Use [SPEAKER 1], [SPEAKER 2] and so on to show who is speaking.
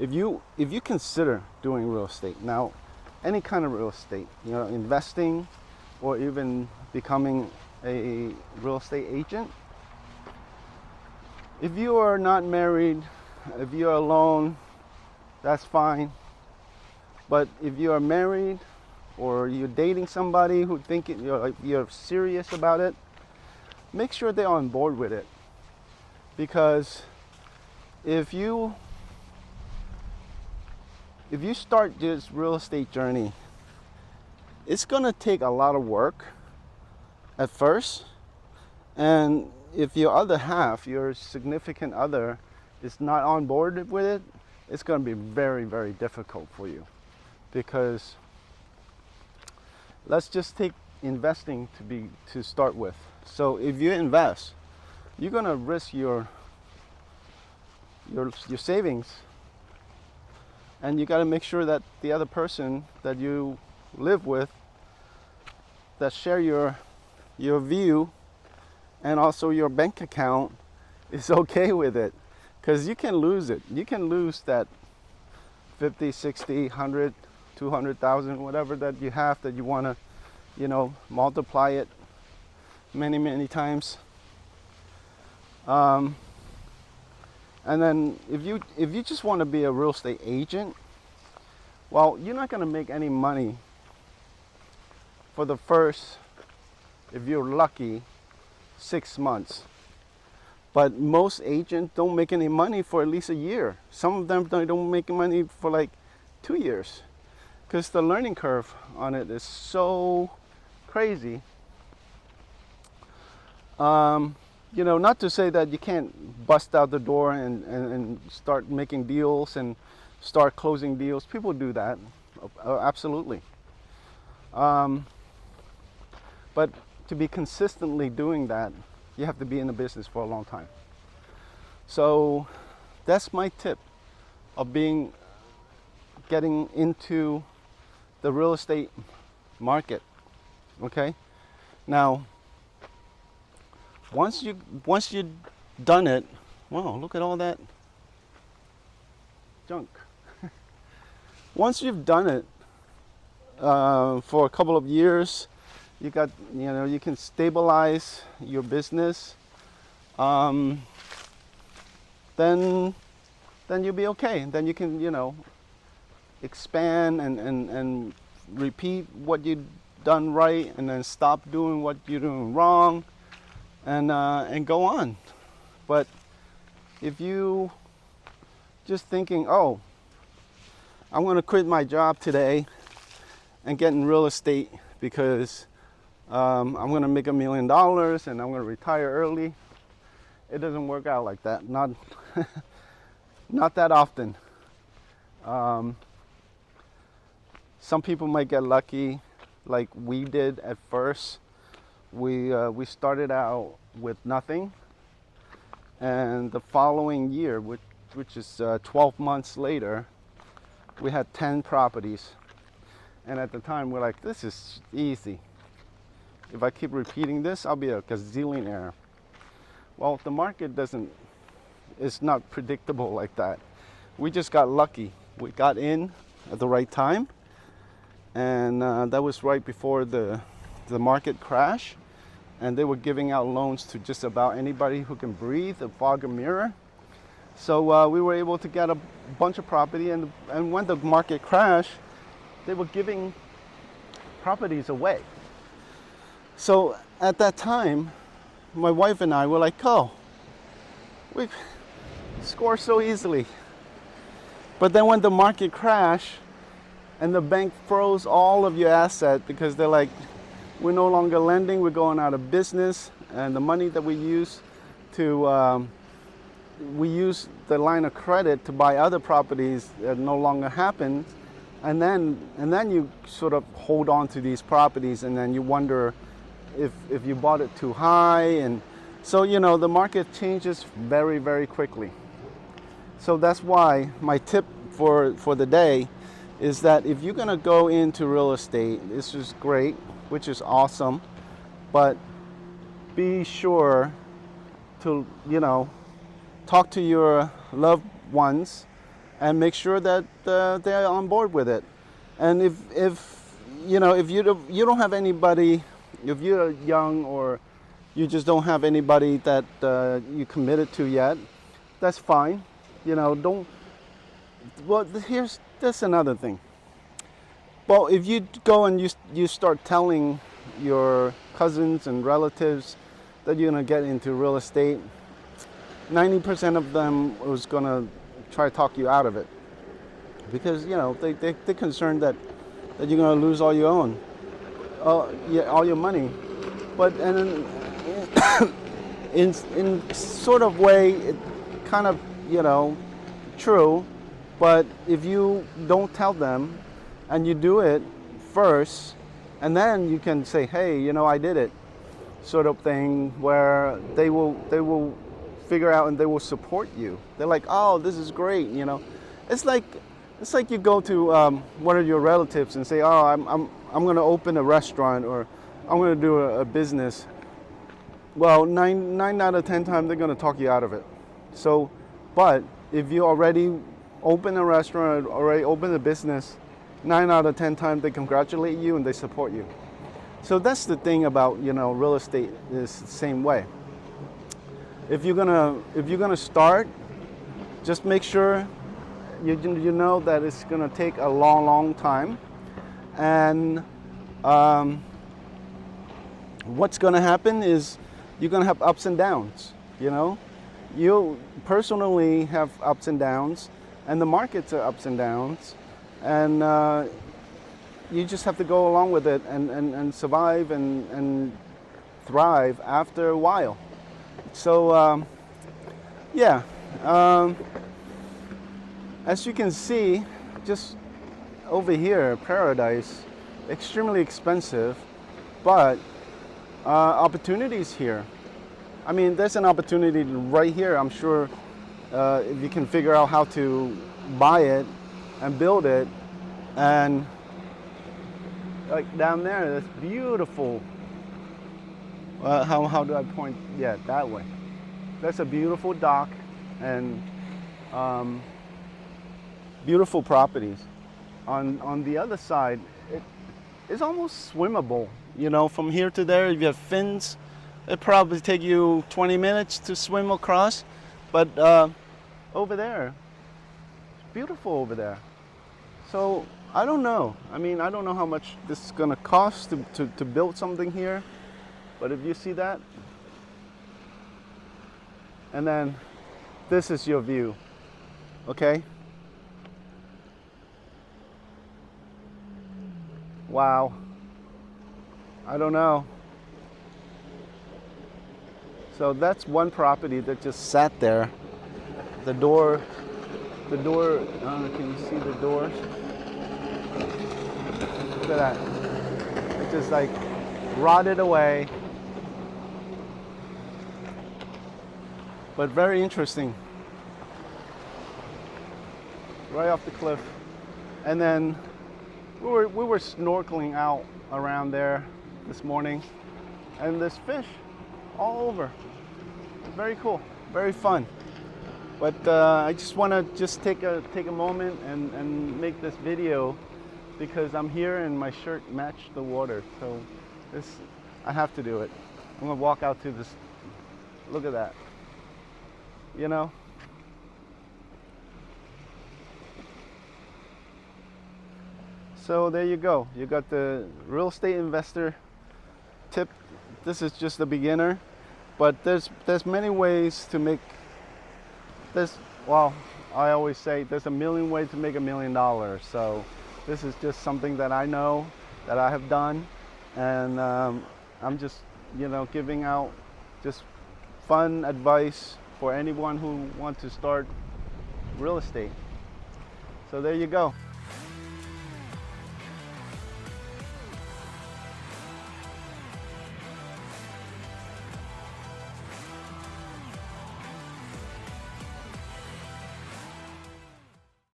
[SPEAKER 1] if you consider doing real estate now, any kind of real estate, investing, or even becoming a real estate agent, if you are not married, if you're alone, that's fine. But if you are married or you're dating somebody who think you're serious about it, make sure they're on board with it. Because if you start this real estate journey, it's gonna take a lot of work at first. And if your other half, your significant other, is not on board with it, it's gonna be very, very difficult for you. Because let's just take investing to start with. So if you invest, you're gonna risk your savings, and you got to make sure that the other person that you live with, that share your view and also your bank account, is okay with it, because you can lose it. You can lose that 50, 60, 100, 200,000, whatever that you have, that you want to multiply it many times. And then if you just want to be a real estate agent, well, you're not going to make any money for the first, if you're lucky, 6 months. But most agents don't make any money for at least a year. Some of them don't make money for like 2 years, because the learning curve on it is so crazy. Not to say that you can't bust out the door and start making deals and start closing deals. People do that, absolutely. But to be consistently doing that, you have to be in the business for a long time. So that's my tip of getting into the real estate market. Okay? Now, once you've done it, wow, look at all that junk. Once you've done it for a couple of years, you can stabilize your business. Then you'll be okay. Then you can expand and repeat what you've done right, and then stop doing what you're doing wrong. And go on. But if you just thinking, oh, I'm going to quit my job today and get in real estate because I'm going to make $1 million and I'm going to retire early, it doesn't work out like that. Not that often. Some people might get lucky, like we did at first. We started out with nothing, and the following year, which is 12 months later, we had 10 properties. And at the time, we're like, this is easy. If I keep repeating this, I'll be a gazillionaire. Well, the market it's not predictable like that. We just got lucky. We got in at the right time, and that was right before the market crash. And they were giving out loans to just about anybody who can breathe, a fog and mirror. So we were able to get a bunch of property, and when the market crashed, they were giving properties away. So at that time, my wife and I were like, oh, we score so easily. But then when the market crashed and the bank froze all of your assets, because they're like, we're no longer lending, we're going out of business, and the money that we use we use the line of credit to buy other properties that no longer happen, and then you sort of hold on to these properties, and then you wonder if you bought it too high, and so the market changes very, very quickly. So that's why my tip for the day is that if you're gonna go into real estate, this is great, which is awesome, but be sure to talk to your loved ones and make sure that they're on board with it. And if you know, if you don't have anybody, if you're young or you just don't have anybody that you committed to yet, that's fine. You know, don't. Well, that's another thing. Well, if you go and you start telling your cousins and relatives that you're gonna get into real estate, 90% of them was gonna try to talk you out of it, because you know they're concerned that you're gonna lose all you own, all your money. But and in sort of way, it kind of, you know, true. But if you don't tell them and you do it first, and then you can say, hey, you know, I did it, sort of thing, where they will figure out and they will support you. They're like, oh, this is great, you know. It's like you go to one of your relatives and say, oh, I'm going to open a restaurant, or I'm going to do a business. Well, nine out of 10 times they're going to talk you out of it. So, but if you already open a restaurant, already open a business, 9 out of 10 times they congratulate you and they support you. So that's the thing about, you know, real estate is the same way. If you're gonna start, just make sure you know that it's gonna take a long time, and what's gonna happen is you're gonna have ups and downs. You know, you personally have ups and downs, and the markets are ups and downs, and you just have to go along with it and survive and thrive after a while. So yeah, as you can see, just over here, Paradise, extremely expensive, but opportunities here. I mean, there's an opportunity right here. I'm sure if you can figure out how to buy it and build it, and like down there, that's beautiful. How do I point? Yeah, that way. That's a beautiful dock and beautiful properties. On the other side, it's almost swimmable. You know, from here to there, if you have fins, it probably take you 20 minutes to swim across. But over there, it's beautiful over there. So I don't know. I mean, I don't know how much this is gonna cost to build something here. But if you see that, and then this is your view, okay? Wow. I don't know. So that's one property that just sat there. The door, can you see the doors? Look at that. It just like rotted away. But very interesting. Right off the cliff. And then we were snorkeling out around there this morning, and there's fish all over. Very cool, very fun. But I just want to take a moment and make this video, because I'm here and my shirt matched the water. So I have to do it. I'm gonna walk out to this. Look at that. You know. So there you go. You got the real estate investor tip. This is just a beginner, but there's many ways to make this. Well, I always say there's a million ways to make $1 million. So this is just something that I know, that I have done, and I'm just, you know, giving out just fun advice for anyone who wants to start real estate. So there you go.